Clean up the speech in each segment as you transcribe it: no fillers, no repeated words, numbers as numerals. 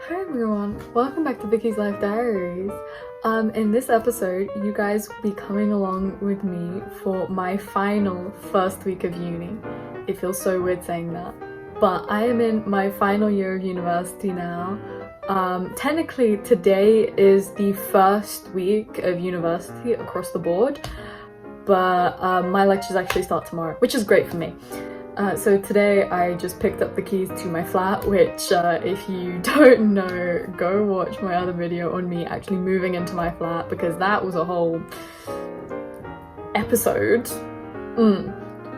Hi everyone, welcome back to Vicky's Life Diaries. In this episode, you guys will be coming along with me for my final first week of uni. It feels so weird saying that, but I am in my final year of university now. Technically today is the first week of university across the board, but my lectures actually start tomorrow, which is great for me. So today I just picked up the keys to my flat, which if you don't know, go watch my other video on me actually moving into my flat, because that was a whole episode.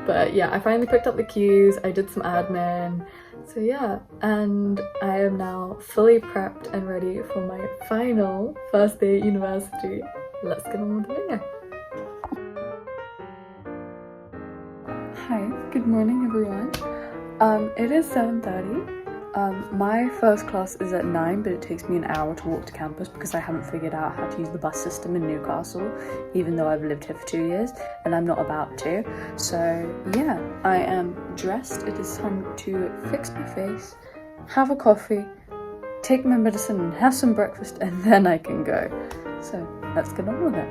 But yeah, I finally picked up the keys, I did some admin, so yeah, and I am now fully prepped and ready for my final first day at university. Let's get on with the video. Hi, good morning everyone. It is 7:30. My first class is at 9, but it takes me an hour to walk to campus because I haven't figured out how to use the bus system in Newcastle, even though I've lived here for 2 years and I'm not about to. So yeah, I am dressed. It is time to fix my face, have a coffee, take my medicine and have some breakfast, and then I can go. So let's get on with it.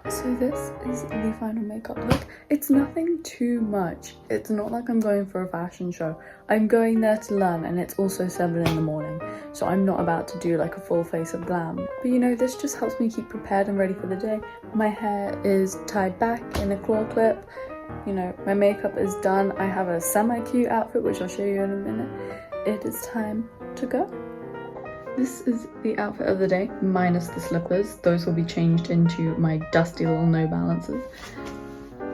So this is the final makeup look. It's nothing too much. It's not like I'm going for a fashion show. I'm going there to learn, and it's also 7 in the morning. So I'm not about to do like a full face of glam. But you know, this just helps me keep prepared and ready for the day. My hair is tied back in a claw clip. You know, my makeup is done. I have a semi-cute outfit, which I'll show you in a minute. It is time to go. This is the outfit of the day, minus the slippers. Those will be changed into my dusty little No Balances.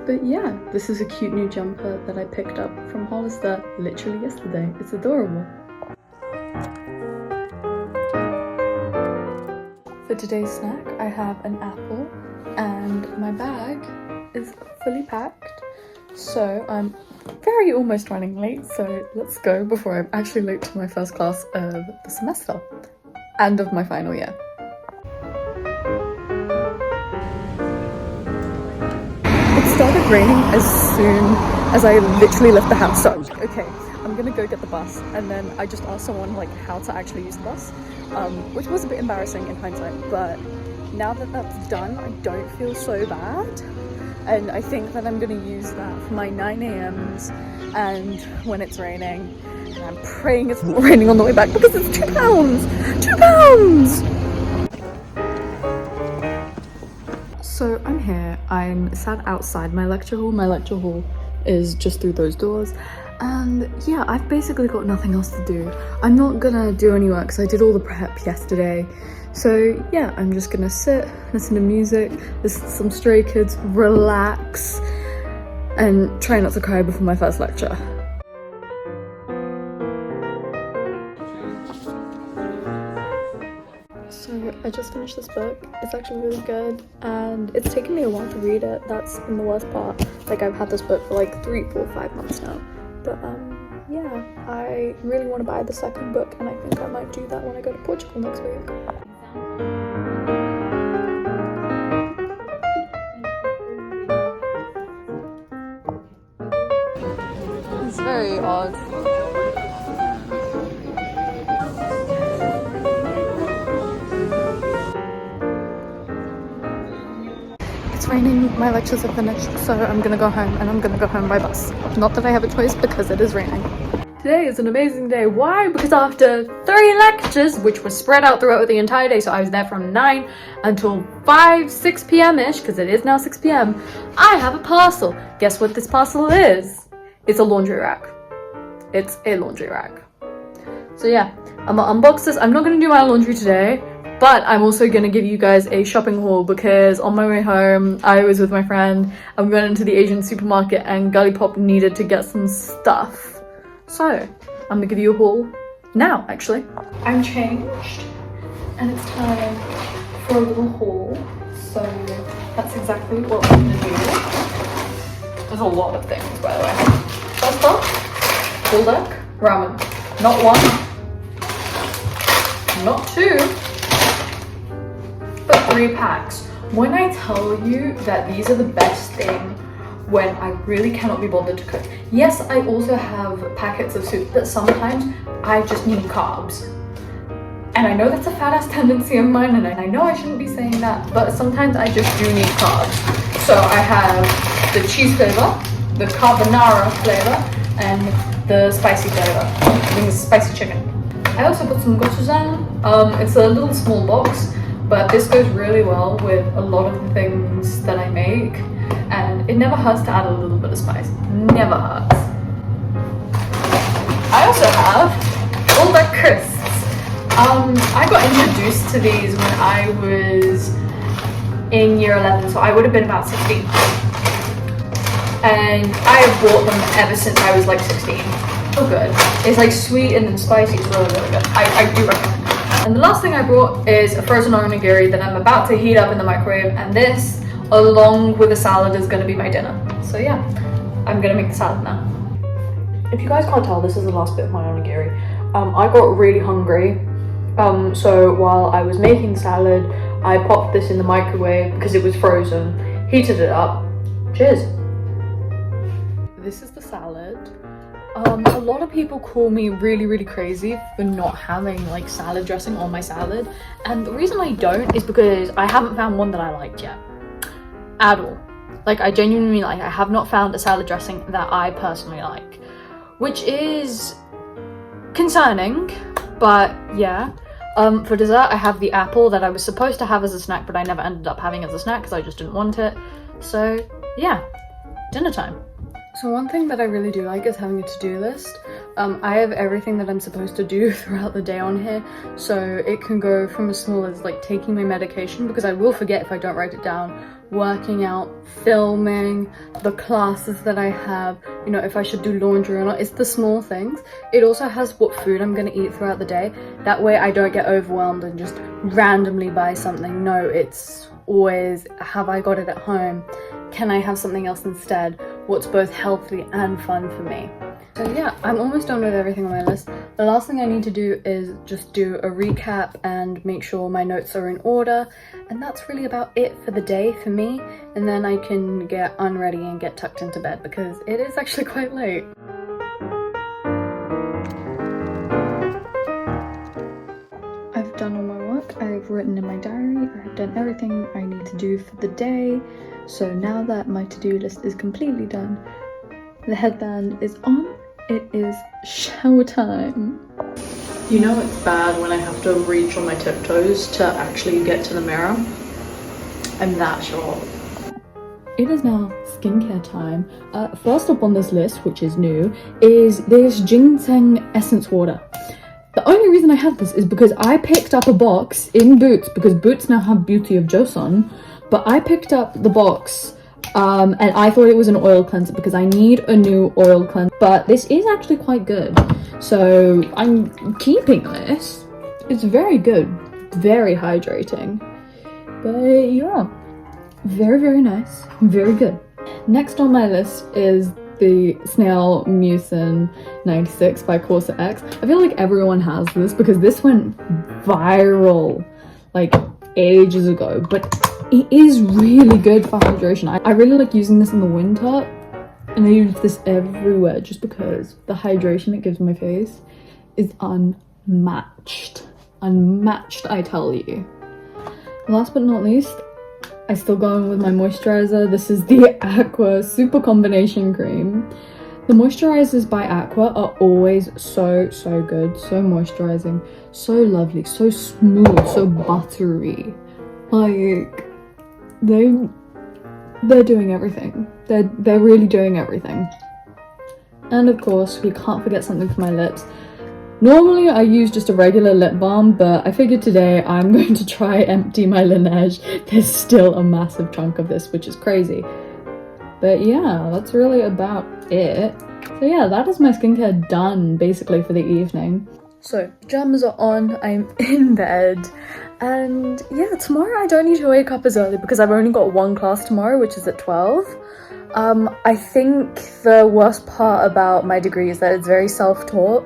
But yeah, this is a cute new jumper that I picked up from Hollister literally yesterday. It's adorable. For today's snack, I have an apple and my bag is fully packed. So I'm almost running late, so let's go before I'm actually late to my first class of the semester and of my final year. It started raining as soon as I literally left the house, so I was like, okay, I'm gonna go get the bus, and then I just asked someone like how to actually use the bus, which was a bit embarrassing in hindsight, but now that that's done, I don't feel so bad. And I think that I'm going to use that for my 9 a.m.s and when it's raining. And I'm praying it's not raining on the way back because it's £2! £2! So I'm here. I'm sat outside my lecture hall. My lecture hall is just through those doors. And yeah, I've basically got nothing else to do. I'm not gonna do any work because I did all the prep yesterday. So yeah, I'm just gonna sit, listen to music, listen to some Stray Kids, relax, and try not to cry before my first lecture. So I just finished this book. It's actually really good, and it's taken me a while to read it. That's been the worst part. Like, I've had this book for like 3, 4, 5 months now. But yeah, I really want to buy the second book, and I think I might do that when I go to Portugal next week. It's very odd. It's raining, my lectures are finished, so I'm gonna go home, and I'm gonna go home by bus. Not that I have a choice because it is raining. Today is an amazing day. Why? Because after 3 lectures, which were spread out throughout the entire day, so I was there from 9 until 6 p.m-ish, because it is now 6 p.m, I have a parcel. Guess what this parcel is? It's a laundry rack. It's a laundry rack. So yeah, I'm gonna unbox this. I'm not gonna do my laundry today, but I'm also gonna give you guys a shopping haul because on my way home, I was with my friend and we went into the Asian supermarket and Gully Pop needed to get some stuff. So I'm gonna give you a haul now, actually. I'm changed and it's time for a little haul. So that's exactly what I'm gonna do. There's a lot of things, by the way. First off, full deck ramen. Not 1, not 2, but 3 packs. When I tell you that these are the best thing when I really cannot be bothered to cook. Yes, I also have packets of soup, but sometimes I just need carbs. And I know that's a fat ass tendency of mine, and I know I shouldn't be saying that, but sometimes I just do need carbs. So I have the cheese flavor, the carbonara flavor, and the spicy flavor. I think it's spicy chicken. I also put some gochujang. It's a little small box, but this goes really well with a lot of the things that I make, and it never hurts to add a little bit of spice. Never hurts. I also have all the crisps. I got introduced to these when I was in year 11, so I would have been about 16. And I have bought them ever since I was like 16. So good. It's like sweet and then spicy. It's really, really good. I do recommend it. And the last thing I brought is a frozen onigiri that I'm about to heat up in the microwave, and this, along with a salad, is going to be my dinner. So yeah, I'm going to make the salad now. If you guys can't tell, this is the last bit of my onigiri. I got really hungry. So while I was making salad, I popped this in the microwave because it was frozen, heated it up. Cheers. This is the salad. A lot of people call me really crazy for not having like salad dressing on my salad, and the reason I don't is because I haven't found one that I liked yet at all. Like, I genuinely, like, I have not found a salad dressing that I personally like, which is concerning, but yeah. For dessert, I have the apple that I was supposed to have as a snack, but I never ended up having as a snack because I just didn't want it. So yeah, dinner time. So one thing that I really do like is having a to-do list. I have everything that I'm supposed to do throughout the day on here, so it can go from as small as like taking my medication, because I will forget if I don't write it down, working out, filming, the classes that I have, you know, if I should do laundry or not. It's the small things. It also has what food I'm going to eat throughout the day. That way I don't get overwhelmed and just randomly buy something. No, it's always, have I got it at home? Can I have something else instead? What's both healthy and fun for me? So yeah, I'm almost done with everything on my list. The last thing I need to do is just do a recap and make sure my notes are in order. And that's really about it for the day for me. And then I can get unready and get tucked into bed because it is actually quite late. I've done all my work. I've written in my diary. I've done everything I need to do for the day. So now that my to-do list is completely done, the headband is on, it is shower time. You know it's bad when I have to reach on my tiptoes to actually get to the mirror. I'm that short. It is now skincare time. First up on this list, which is new, is this ginseng essence water. The only reason I have this is because I picked up a box in Boots, because Boots now have Beauty of Joseon. But I picked up the box and I thought it was an oil cleanser because I need a new oil cleanser. But this is actually quite good. So I'm keeping this. It's very good. Very hydrating. But yeah, very nice. Very good. Next on my list is the Snail Mucin 96 by Corset X. I feel like everyone has this because this went viral like ages ago. But it is really good for hydration. I really like using this in the winter, and I use this everywhere just because the hydration it gives my face is unmatched. Unmatched, I tell you. Last but not least, I still go in with my moisturizer. This is the Aqua Super Combination Cream. The moisturizers by Aqua are always so good, so moisturizing, so lovely, so smooth, so buttery. Like, they're doing everything. They're really doing everything. And of course, we can't forget something for my lips. Normally I use just a regular lip balm, but I figured today I'm going to try empty my Laneige. There's still a massive chunk of this, which is crazy. But yeah, that's really about it. So yeah, that is my skincare done basically for the evening. So pajamas are on, I'm in bed. And yeah, tomorrow I don't need to wake up as early because I've only got one class tomorrow, which is at 12. I think the worst part about my degree is that it's very self-taught.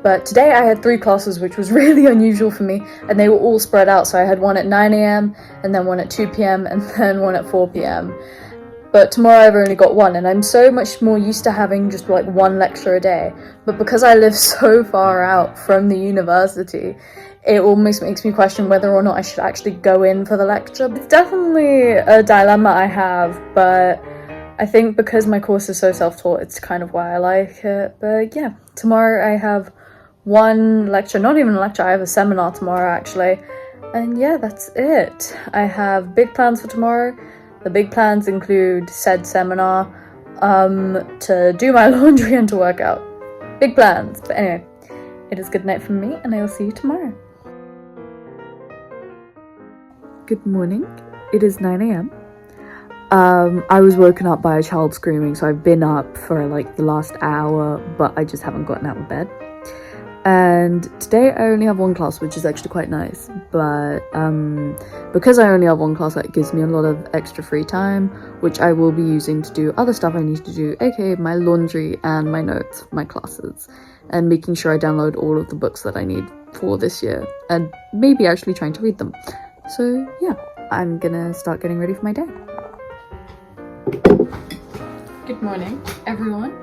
But today I had 3 classes, which was really unusual for me, and they were all spread out. So I had one at 9 a.m, and then one at 2 p.m, and then one at 4 p.m. But tomorrow I've only got one, and I'm so much more used to having just like one lecture a day. But because I live so far out from the university, it almost makes me question whether or not I should actually go in for the lecture. It's definitely a dilemma I have, but I think because my course is so self-taught, it's kind of why I like it. But yeah, tomorrow I have one lecture, not even a lecture, I have a seminar tomorrow actually. And yeah, that's it. I have big plans for tomorrow. The big plans include said seminar, to do my laundry and to work out. Big plans. But anyway, it is good night from me and I will see you tomorrow. Good morning. It is 9 a.m. I was woken up by a child screaming, so I've been up for like the last hour, but I just haven't gotten out of bed. And today I only have one class, which is actually quite nice, but because I only have one class, that gives me a lot of extra free time, which I will be using to do other stuff I need to do, aka my laundry and my notes, my classes, and making sure I download all of the books that I need for this year, and maybe actually trying to read them. So yeah, I'm gonna start getting ready for my day. Good morning, everyone.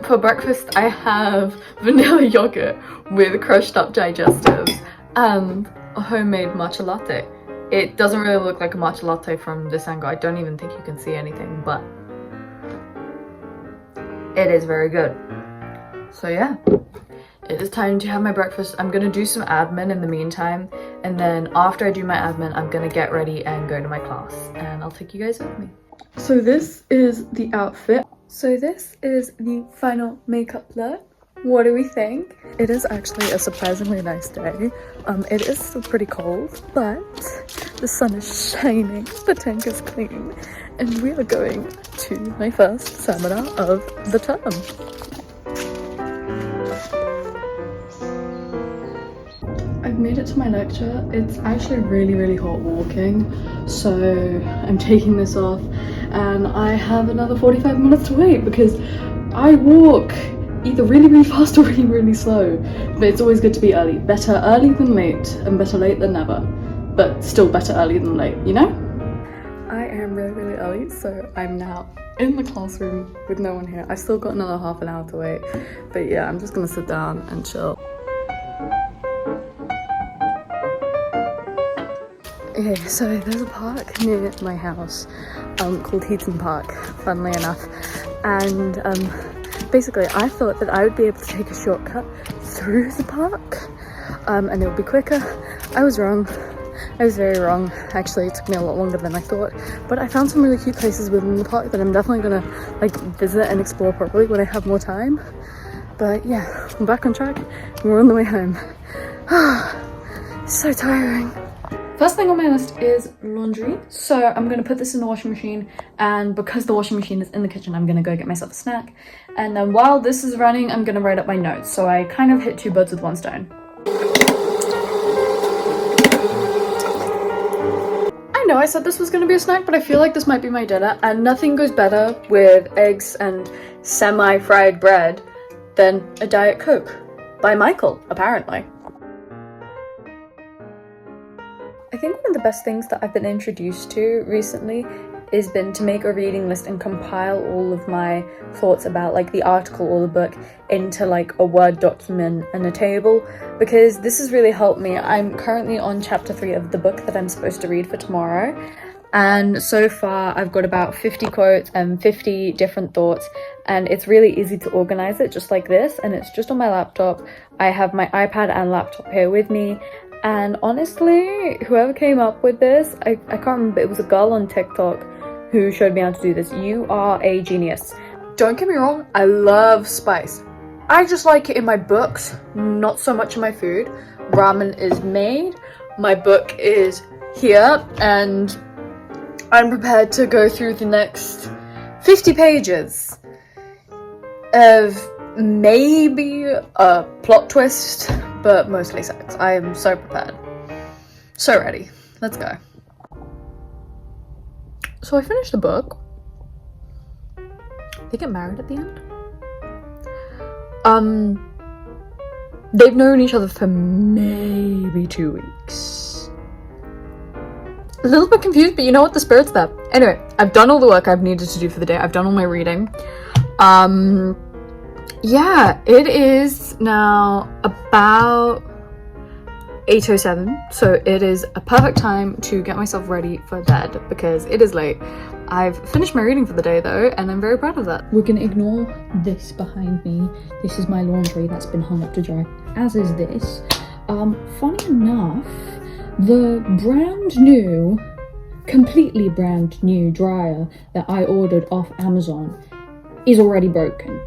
For breakfast I have vanilla yogurt with crushed up digestives and a homemade matcha latte. It doesn't really look like a matcha latte from this angle. I don't even think you can see anything, but it is very good. So yeah, it is time to have my breakfast. I'm gonna do some admin in the meantime, and then after I do my admin, I'm gonna get ready and go to my class, and I'll take you guys with me. So this is the outfit. So this is the final makeup look. What do we think? It is actually a surprisingly nice day. It is still pretty cold, but the sun is shining, the tank is clean, and we are going to my first seminar of the term. I've made it to my lecture. It's actually really hot walking, so I'm taking this off and I have another 45 minutes to wait because I walk either really fast or really slow, but it's always good to be early. Better early than late, and better late than never, but still better early than late, you know? I am really early, so I'm now in the classroom with no one here. I've still got another half an hour to wait, but yeah, I'm just gonna sit down and chill. Okay, so there's a park near my house called Heaton Park, funnily enough, and basically I thought that I would be able to take a shortcut through the park and it would be quicker. I was wrong. I was very wrong. Actually, it took me a lot longer than I thought, but I found some really cute places within the park that I'm definitely gonna like visit and explore properly when I have more time. But yeah, I'm back on track and we're on the way home. So tiring. First thing on my list is laundry. So I'm gonna put this in the washing machine, and because the washing machine is in the kitchen, I'm gonna go get myself a snack. And then while this is running, I'm gonna write up my notes. So I kind of hit two birds with one stone. I know I said this was gonna be a snack, but I feel like this might be my dinner, and nothing goes better with eggs and semi-fried bread than a Diet Coke. By Michael, apparently. I think one of the best things that I've been introduced to recently has been to make a reading list and compile all of my thoughts about like the article or the book into like a Word document and a table, because this has really helped me. I'm currently on chapter 3 of the book that I'm supposed to read for tomorrow, and so far I've got about 50 quotes and 50 different thoughts, and it's really easy to organize it just like this, and it's just on my laptop. I have my iPad and laptop here with me. And honestly, whoever came up with this, I can't remember, it was a girl on TikTok who showed me how to do this. You are a genius. Don't get me wrong, I love spice. I just like it in my books, not so much in my food. Ramen is made, my book is here, and I'm prepared to go through the next 50 pages of maybe a plot twist, but mostly sex. I am so prepared. So ready. Let's go. So I finished the book. They get married at the end. They've known each other for maybe 2 weeks. A little bit confused, but you know what? The spirit's there. Anyway, I've done all the work I've needed to do for the day. I've done all my reading. Yeah, it is now about 8:07, so it is a perfect time to get myself ready for bed because it is late. I've finished my reading for the day though, and I'm very proud of that. We're gonna ignore this behind me. This is my laundry that's been hung up to dry, as is this. Funny enough, the completely brand new dryer that I ordered off Amazon is already broken.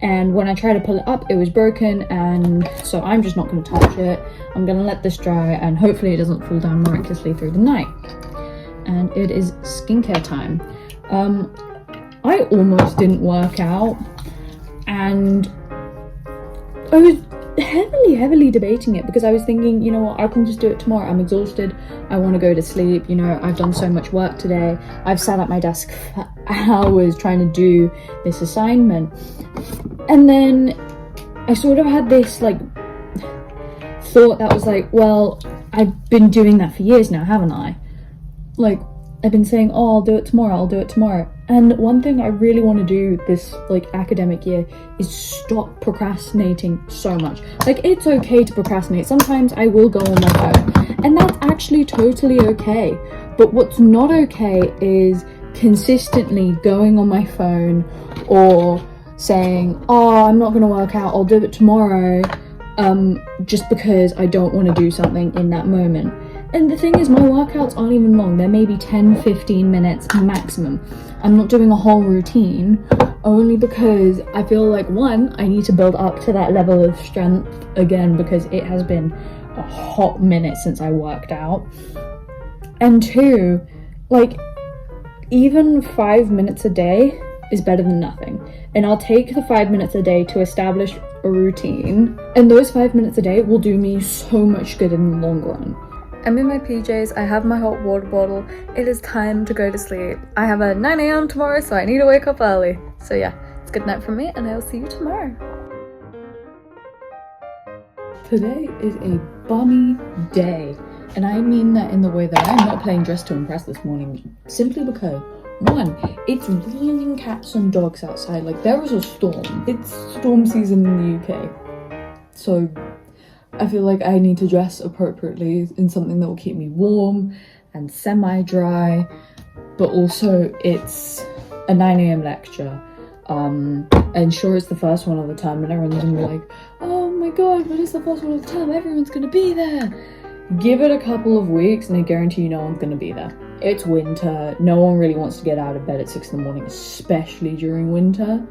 And when I tried to pull it up, it was broken, and so I'm just not going to touch it. I'm going to let this dry, and hopefully it doesn't fall down miraculously through the night. And it is skincare time. I almost didn't work out, and I was heavily debating it because I was thinking, you know what, I can just do it tomorrow. I'm exhausted. I want to go to sleep. You know, I've done so much work today. I've sat at my desk for hours trying to do this assignment. And then I sort of had this like thought that was like, well, I've been doing that for years now, haven't I? Like, I've been saying, oh, I'll do it tomorrow. And one thing I really want to do this like academic year is stop procrastinating so much. Like, it's okay to procrastinate. Sometimes I will go on my phone, and that's actually totally okay. But what's not okay is consistently going on my phone or saying, oh, I'm not going to work out, I'll do it tomorrow, just because I don't want to do something in that moment. And the thing is, my workouts aren't even long. They're maybe 10-15 minutes maximum. I'm not doing a whole routine, only because I feel like, one, I need to build up to that level of strength again because it has been a hot minute since I worked out. And two, like, even 5 minutes a day is better than nothing. And I'll take the 5 minutes a day to establish a routine, and those 5 minutes a day will do me so much good in the long run. I'm in my PJs, I have my hot water bottle, it is time to go to sleep. I have a 9 a.m. tomorrow, so I need to wake up early. So yeah, it's good night from me, and I will see you tomorrow. Today is a bummy day, and I mean that in the way that I'm not playing Dress to Impress this morning, simply because, one, it's raining cats and dogs outside. Like, there is a storm. It's storm season in the UK. So I feel like I need to dress appropriately in something that will keep me warm and semi-dry, but also it's a 9 a.m. lecture. And sure, it's the first one of the term, and everyone's gonna be like, oh my god, but it's the first one of the term, everyone's gonna be there. Give it a couple of weeks and I guarantee you no one's gonna be there. It's winter, no one really wants to get out of bed at 6 in the morning, especially during winter.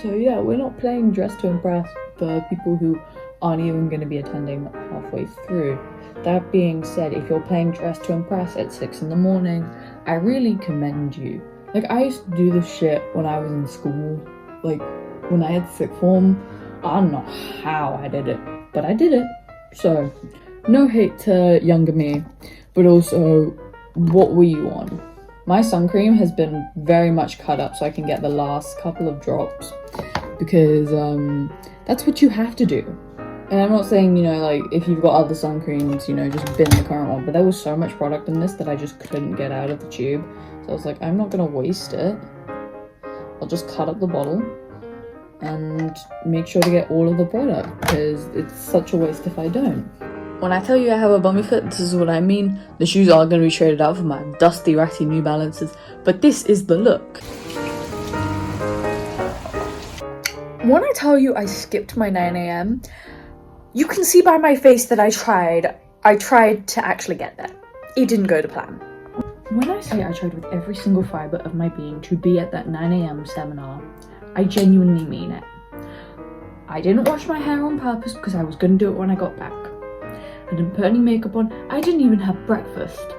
So yeah, we're not playing Dress to Impress for people who aren't even going to be attending halfway through. That being said, if you're playing Dress to Impress at 6 in the morning, I really commend you. Like, I used to do this shit when I was in school. Like, when I had sixth form, I don't know how I did it, but I did it. So, no hate to younger me, but also, what were you on? My sun cream has been very much cut up so I can get the last couple of drops, because that's what you have to do. And I'm not saying, you know, like, if you've got other sun creams, you know, just bin the current one, but there was so much product in this that I just couldn't get out of the tube. So I was like, I'm not gonna waste it. I'll just cut up the bottle and make sure to get all of the product, because it's such a waste if I don't. When I tell you I have a bummy foot, this is what I mean. The shoes are going to be traded out for my dusty, ratty New Balances, but this is the look. When I tell you I skipped my 9 a.m, you can see by my face that I tried to actually get there. It didn't go to plan. When I say I tried with every single fibre of my being to be at that 9 a.m. seminar, I genuinely mean it. I didn't wash my hair on purpose because I was going to do it when I got back. I didn't put any makeup on. I didn't even have breakfast.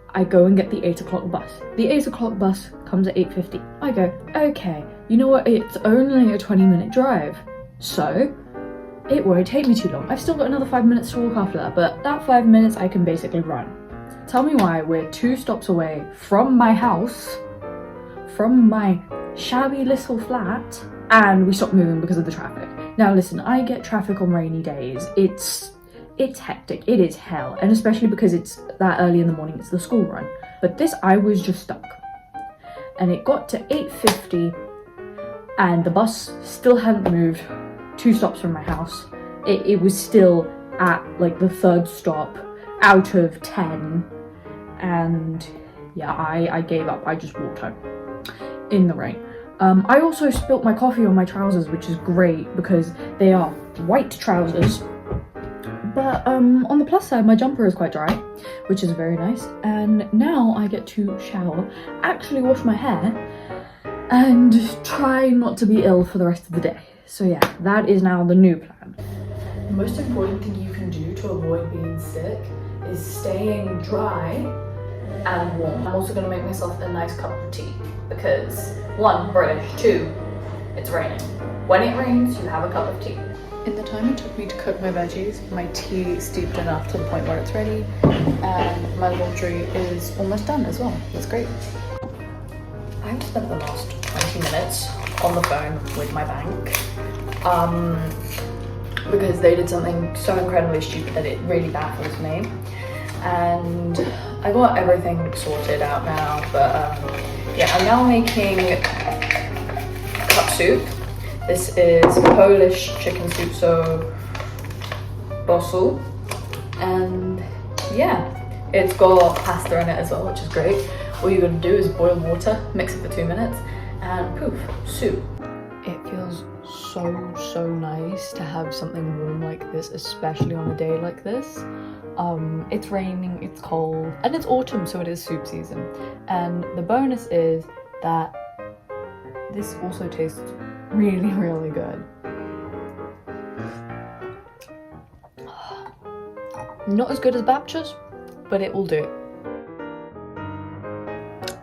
I go and get the 8 o'clock bus. The 8 o'clock bus comes at 8:50. I go, okay, you know what? It's only a 20-minute drive, so it won't take me too long. I've still got another 5 minutes to walk after that, but that 5 minutes I can basically run. Tell me why we're 2 stops away from my house, from my shabby little flat, and we stop moving because of the traffic. Now listen, I get traffic on rainy days. It's hectic, it is hell, and especially because it's that early in the morning, it's the school run. But this, I was just stuck. And it got to 8:50 and the bus still hadn't moved 2 stops from my house. It was still at like the 3rd stop out of 10, and yeah, I gave up. I just walked home in the rain. I also spilt my coffee on my trousers, which is great because they are white trousers. But on the plus side, my jumper is quite dry, which is very nice. And now I get to shower, actually wash my hair, and try not to be ill for the rest of the day. So yeah, that is now the new plan. The most important thing you can do to avoid being sick is staying dry and warm. I'm also going to make myself a nice cup of tea because 1, British, 2, it's raining. When it rains, you have a cup of tea. In the time it took me to cook my veggies, my tea steeped enough to the point where it's ready, and my laundry is almost done as well. That's great. I've spent the last 20 minutes on the phone with my bank because they did something so incredibly stupid that it really baffles me. And I got everything sorted out now, but yeah, I'm now making cup soup. This is Polish chicken soup, so bosu, and yeah, it's got pasta in it as well, which is great. All you're gonna do is boil water, mix it for 2 minutes, and poof, soup. It feels so nice to have something warm like this, especially on a day like this. It's raining, it's cold, and it's autumn, so it is soup season. And the bonus is that this also tastes really good. Not as good as Baptist, but it will do.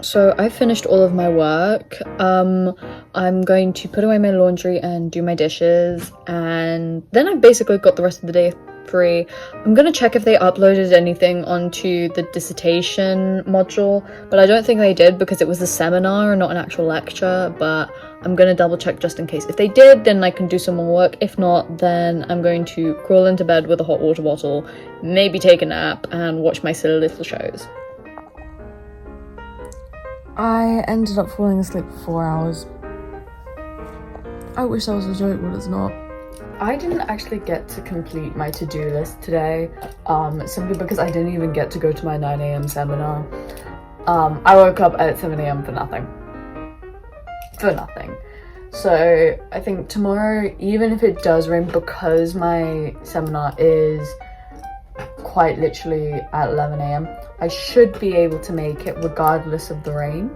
So I finished all of my work. I'm going to put away my laundry and do my dishes, and then I've basically got the rest of the day free. I'm gonna check if they uploaded anything onto the dissertation module, but I don't think they did because it was a seminar and not an actual lecture, but I'm gonna double check just in case. If they did, then I can do some more work. If not, then I'm going to crawl into bed with a hot water bottle, maybe take a nap, and watch my silly little shows. I ended up falling asleep for 4 hours. I wish that was a joke, but it's not. I didn't actually get to complete my to-do list today, simply because I didn't even get to go to my 9 AM seminar. I woke up at 7 AM for nothing. So I think tomorrow, even if it does rain, because my seminar is quite literally at 11 AM, I should be able to make it regardless of the rain,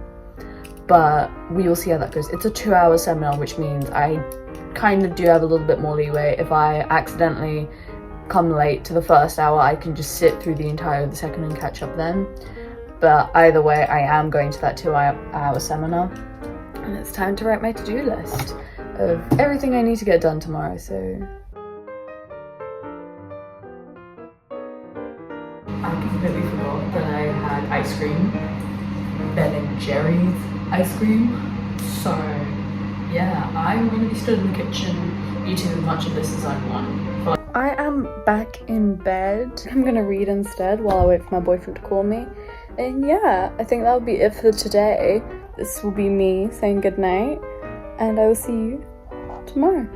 but we will see how that goes. It's a 2-hour seminar, which means I kind of do have a little bit more leeway. If I accidentally come late to the first hour, I can just sit through the entire of the second and catch up then. But either way, I am going to that 2-hour seminar, and it's time to write my to-do list of everything I need to get done tomorrow. So I completely forgot that I had ice cream, Ben & Jerry's ice cream. So yeah, I'm going to be stood in the kitchen eating as much of this as I want. I am back in bed. I'm going to read instead while I wait for my boyfriend to call me. And yeah, I think that'll be it for today. This will be me saying goodnight, and I will see you tomorrow.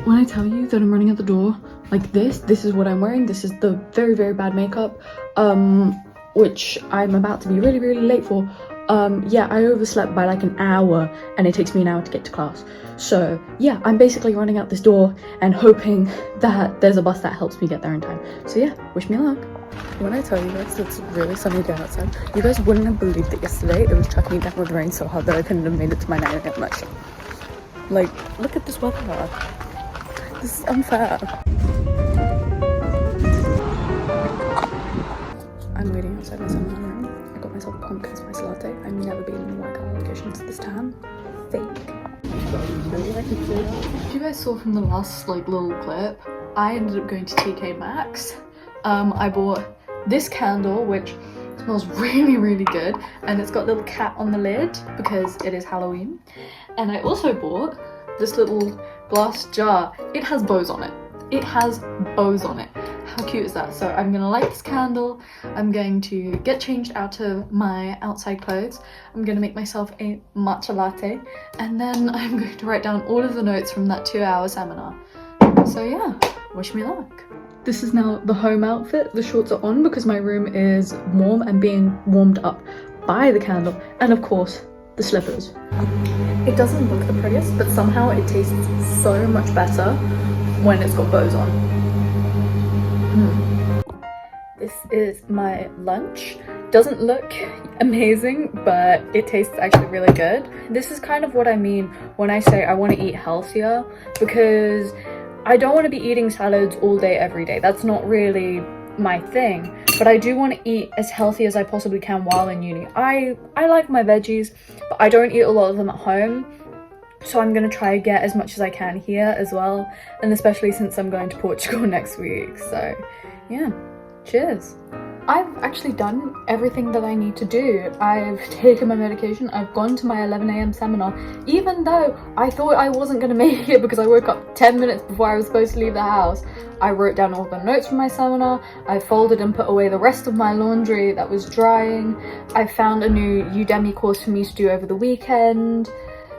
When I tell you that I'm running out the door like this is what I'm wearing. This is the very bad makeup, which I'm about to be really late for. Yeah, I overslept by like an hour, and it takes me an hour to get to class. So yeah, I'm basically running out this door and hoping that there's a bus that helps me get there in time. So yeah, wish me luck. When I tell you guys it's really sunny day outside, you guys wouldn't have believed that yesterday it was chucking down with rain so hard that I couldn't have made it to my 9 AM lecture. Like, look at this weather. This is unfair. I'm waiting outside my seminar room. I got myself a pumpkin spice latte. I've never been in a white collar location to this tan. Fake. If you guys saw from the last little clip, I ended up going to TK Maxx. I bought this candle, which smells really good, and it's got a little cat on the lid because it is Halloween. And I also bought this little glass jar. It has bows on it. It has bows on it. How cute is that? So I'm gonna light this candle, I'm going to get changed out of my outside clothes, I'm gonna make myself a matcha latte, and then I'm going to write down all of the notes from that 2-hour seminar. So yeah, wish me luck. This is now the home outfit. The shorts are on because my room is warm and being warmed up by the candle, and of course the slippers. It doesn't look the prettiest, but somehow it tastes so much better when it's got bows on. This is my lunch. Doesn't look amazing, but it tastes actually really good. This is kind of what I mean when I say I want to eat healthier, because I don't want to be eating salads all day every day. That's not really my thing, but I do want to eat as healthy as I possibly can while in uni. I like my veggies, but I don't eat a lot of them at home, so I'm gonna try to get as much as I can here as well, and especially since I'm going to Portugal next week. So yeah, cheers. I've actually done everything that I need to do. I've taken my medication, I've gone to my 11 AM seminar, even though I thought I wasn't gonna make it because I woke up 10 minutes before I was supposed to leave the house. I wrote down all the notes from my seminar, I folded and put away the rest of my laundry that was drying, I found a new Udemy course for me to do over the weekend.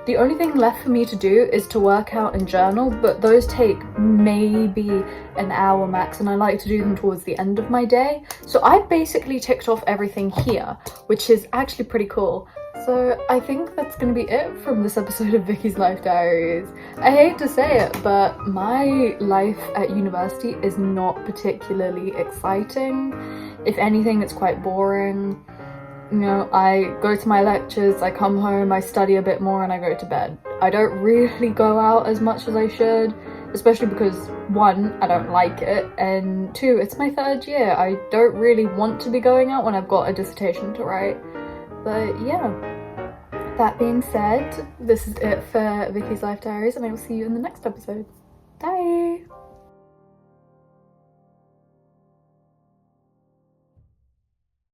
The only thing left for me to do is to work out and journal, but those take maybe an hour max, and I like to do them towards the end of my day. So I basically ticked off everything here, which is actually pretty cool. So I think that's gonna be it from this episode of Vicky's Life Diaries. I hate to say it, but my life at university is not particularly exciting. If anything, it's quite boring. You know, I go to my lectures, I come home, I study a bit more, and I go to bed. I don't really go out as much as I should, especially because 1, I don't like it, and 2, it's my 3rd year. I don't really want to be going out when I've got a dissertation to write. But yeah, that being said, this is it for Vicky's Life Diaries, and I will see you in the next episode. Bye!